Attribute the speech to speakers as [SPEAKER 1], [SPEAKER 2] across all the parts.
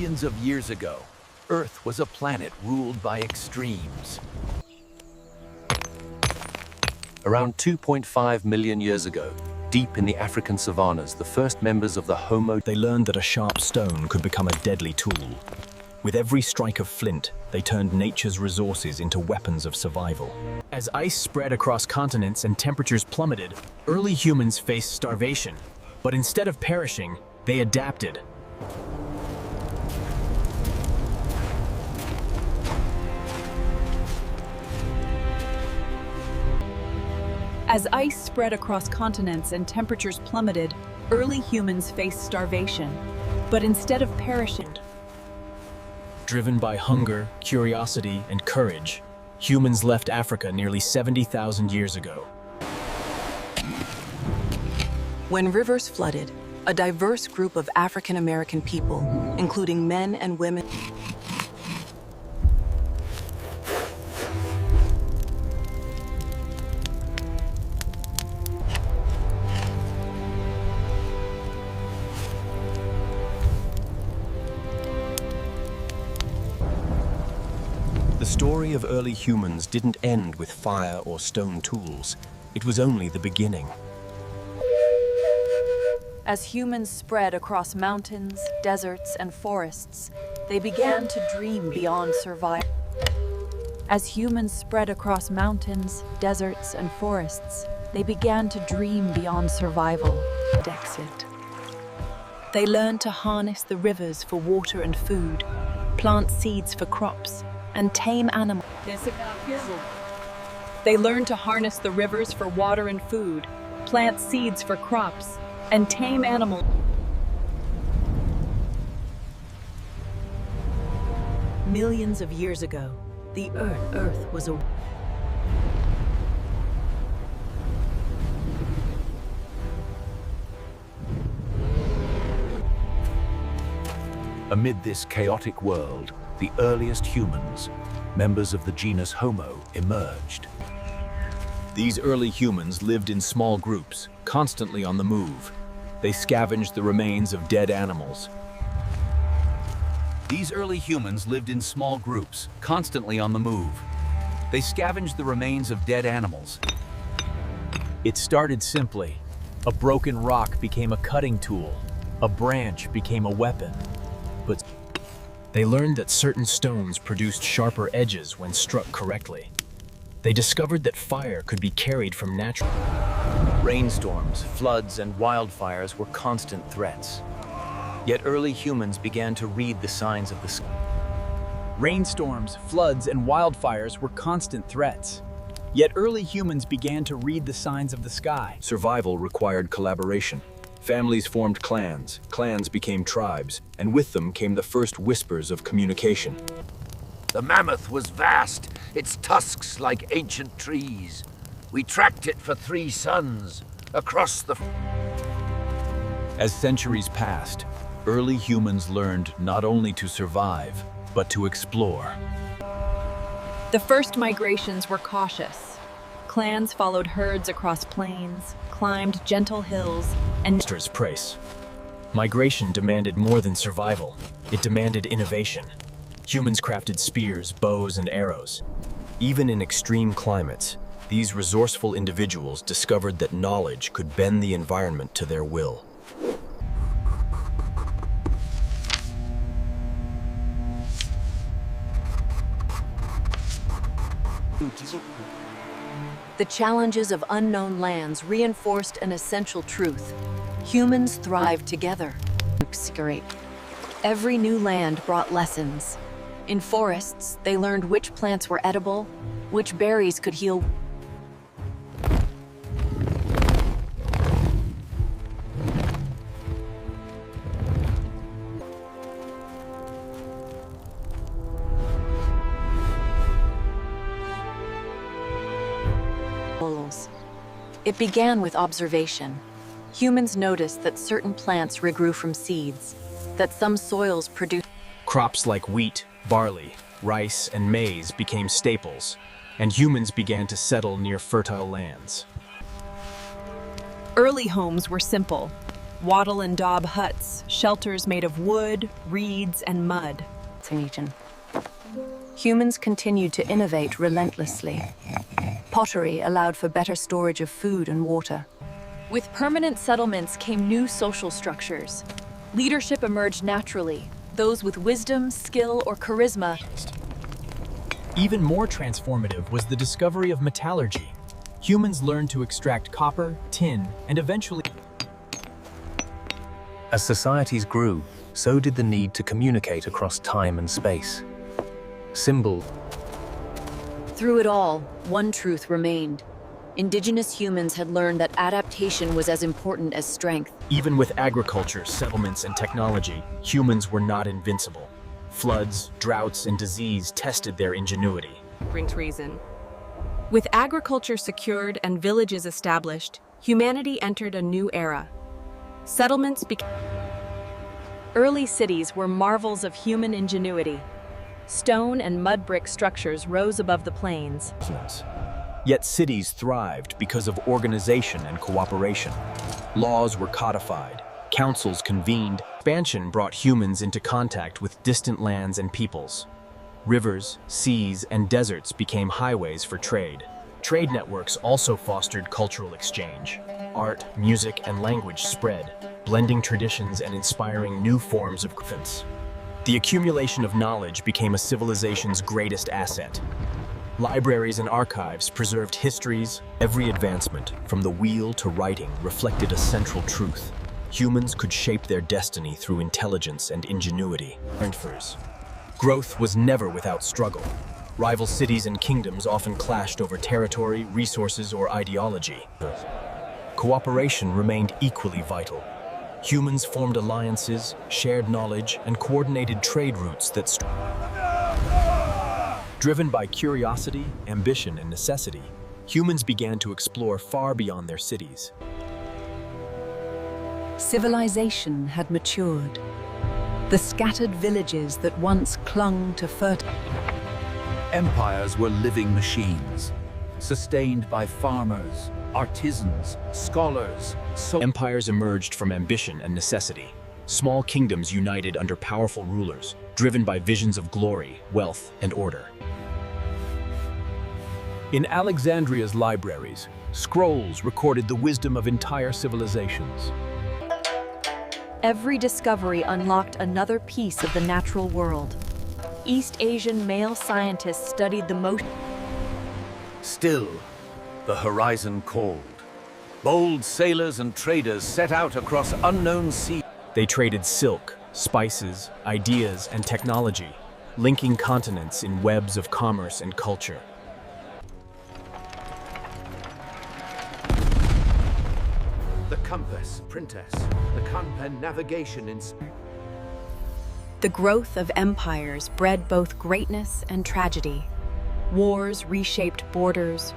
[SPEAKER 1] Millions of years ago, Earth was a planet ruled by extremes. Around 2.5 million years ago, deep in the African savannas, the first members of the Homo...
[SPEAKER 2] They learned that a sharp stone could become a deadly tool. With every strike of flint, they turned nature's resources into weapons of survival. As ice spread across continents and temperatures plummeted, early humans faced starvation. But instead of perishing, they adapted.
[SPEAKER 3] As ice spread across continents and temperatures plummeted, early humans faced starvation. But instead of perishing,
[SPEAKER 2] driven by hunger, curiosity, and courage, humans left Africa nearly 70,000 years ago.
[SPEAKER 4] When rivers flooded, a diverse group of African American people, including men and women,
[SPEAKER 2] The story of early humans didn't end with fire or stone tools. It was only the beginning.
[SPEAKER 3] as humans spread across mountains, deserts, and forests, they began to dream beyond survival. As humans spread across mountains, deserts, and forests, they began to dream beyond survival and exit. They learned to harness the rivers for water and food, plant seeds for crops, and tame animals. They learned to harness the rivers for water and food, plant seeds for crops, and tame animals. Millions of years ago, the Earth was a...
[SPEAKER 1] Amid this chaotic world, the earliest humans, members of the genus Homo, emerged.
[SPEAKER 2] These early humans lived in small groups, constantly on the move. They scavenged the remains of dead animals.
[SPEAKER 1] These early humans lived in small groups, constantly on the move. They scavenged the remains of dead animals.
[SPEAKER 5] It started simply. A broken rock became a cutting tool. A branch became a weapon. But
[SPEAKER 2] they learned that certain stones produced sharper edges when struck correctly. They discovered that fire could be carried from natural...
[SPEAKER 5] rainstorms, floods, and wildfires were constant threats. Yet early humans began to read the signs of the sky. Rainstorms, floods, and wildfires were constant threats. Yet early humans began to read the signs of the sky.
[SPEAKER 2] Survival required collaboration. Families formed clans, clans became tribes, and with them came the first whispers of communication.
[SPEAKER 1] The mammoth was vast, its tusks like ancient trees. We tracked it for 3 suns, across the...
[SPEAKER 2] As centuries passed, early humans learned not only to survive, but to explore.
[SPEAKER 3] The first migrations were cautious. Clans followed herds across plains, climbed gentle hills, and...
[SPEAKER 2] Monsters praise. Migration demanded more than survival. It demanded innovation. Humans crafted spears, bows, and arrows. Even in extreme climates, these resourceful individuals discovered that knowledge could bend the environment to their will.
[SPEAKER 4] the challenges of unknown lands reinforced an essential truth. Humans thrive together. Every new land brought lessons. In forests, they learned which plants were edible, which berries could heal. It began with observation. Humans noticed that certain plants regrew from seeds, that some soils produced...
[SPEAKER 2] Crops like wheat, barley, rice, and maize became staples, and humans began to settle near fertile lands.
[SPEAKER 3] Early homes were simple.
[SPEAKER 6] wattle and daub huts, shelters made of wood, reeds, and mud.
[SPEAKER 4] Humans continued to innovate relentlessly. Pottery allowed for better storage of food and water.
[SPEAKER 3] With permanent settlements came new social structures. Leadership emerged naturally. Those with wisdom, skill, or charisma.
[SPEAKER 2] Even more transformative was the discovery of metallurgy. Humans learned to extract copper, tin, and eventually...
[SPEAKER 5] As societies grew, so did the need to communicate across time and space. Symbol.
[SPEAKER 4] Through it all, one truth remained. Indigenous humans had learned that adaptation was as important as strength.
[SPEAKER 2] Even with agriculture, settlements, and technology, humans were not invincible. Floods, droughts, and disease tested their ingenuity.
[SPEAKER 6] Brings reason. With agriculture secured and villages established, humanity entered a new era. Settlements became...
[SPEAKER 3] Early cities were marvels of human ingenuity. Stone and mud brick structures rose above the plains.
[SPEAKER 2] Yet cities thrived because of organization and cooperation. Laws were codified, councils convened. Expansion brought humans into contact with distant lands and peoples. Rivers, seas, and deserts became highways for trade. Trade networks also fostered cultural exchange. Art, music, and language spread, blending traditions and inspiring new forms of grievance. The accumulation of knowledge became a civilization's greatest asset. Libraries and archives preserved histories. Every advancement, from the wheel to writing, reflected a central truth. Humans could shape their destiny through intelligence and ingenuity. Growth was never without struggle. Rival cities and kingdoms often clashed over territory, resources, or ideology. Cooperation remained equally vital. Humans formed alliances, shared knowledge, and coordinated trade routes that driven by curiosity, ambition, and necessity, humans began to explore far beyond their cities.
[SPEAKER 4] Civilization had matured. The scattered villages that once clung to fertile...
[SPEAKER 1] Empires were living machines, sustained by farmers, artisans, scholars.
[SPEAKER 2] Empires emerged from ambition and necessity. Small kingdoms united under powerful rulers, driven by visions of glory, wealth, and order.
[SPEAKER 7] In Alexandria's libraries, scrolls recorded the wisdom of entire civilizations.
[SPEAKER 3] Every discovery unlocked another piece of the natural world. East Asian male scientists studied the motion.
[SPEAKER 1] Still, the horizon called. Bold sailors and traders set out across unknown seas.
[SPEAKER 2] They traded silk, spices, ideas, and technology, linking continents in webs of commerce and culture.
[SPEAKER 1] The compass, printess, the Kanpen navigation in...
[SPEAKER 6] The growth of empires bred both greatness and tragedy. Wars reshaped borders.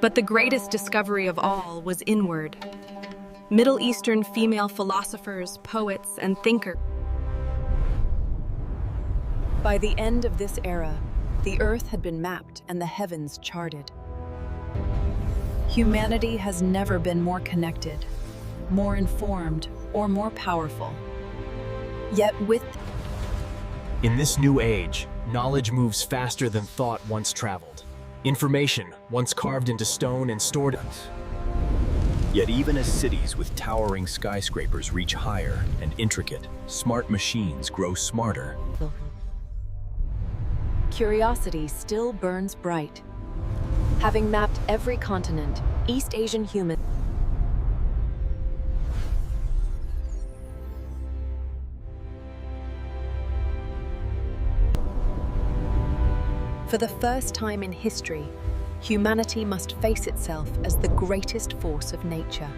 [SPEAKER 6] But the greatest discovery of all was inward. Middle Eastern female philosophers, poets, and thinkers. By the end of this era, the Earth had been mapped and the heavens charted. Humanity has never been more connected, more informed, or more powerful. Yet
[SPEAKER 2] In this new age, knowledge moves faster than thought once traveled. Information, once carved into stone and stored... Yet even as cities with towering skyscrapers reach higher and intricate, smart machines grow smarter.
[SPEAKER 4] Curiosity still burns bright. Having mapped every continent, East Asian humans... For the first time in history, humanity must face itself as the greatest force of nature.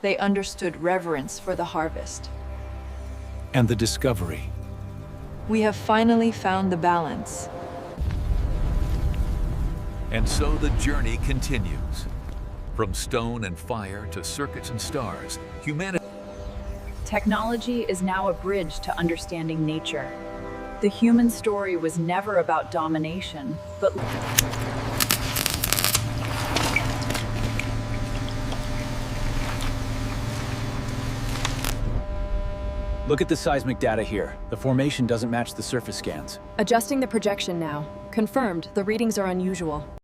[SPEAKER 3] They understood reverence for the harvest.
[SPEAKER 7] And the discovery.
[SPEAKER 3] We have finally found the balance.
[SPEAKER 8] And so the journey continues. From stone and fire to circuits and stars, humanity...
[SPEAKER 3] Technology is now a bridge to understanding nature. The human story was never about domination, but
[SPEAKER 5] Look at the seismic data here. The formation doesn't match the surface scans.
[SPEAKER 6] Adjusting the projection now. Confirmed, the readings are unusual.